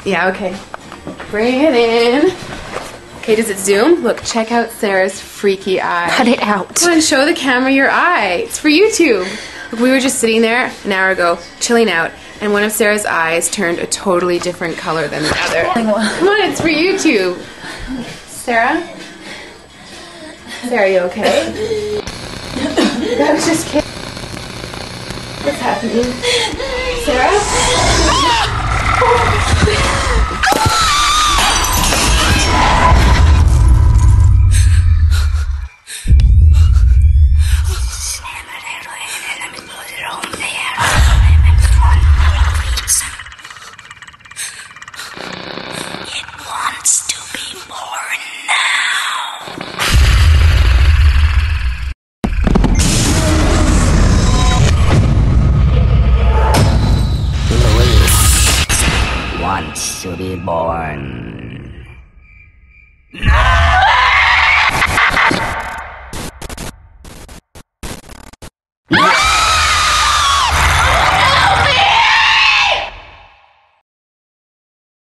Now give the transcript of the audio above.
Yeah, okay. Bring it in. Okay, does it zoom? Look, check out Sarah's freaky eye. Cut it out. Come on, show the camera your eye. It's for YouTube. Look, we were just sitting there an hour ago, chilling out, and one of Sarah's eyes turned a totally different color than the other. Come on, it's for YouTube. Sarah? Sarah, you okay? I was just kidding. What's happening? Sarah? Wants to be born.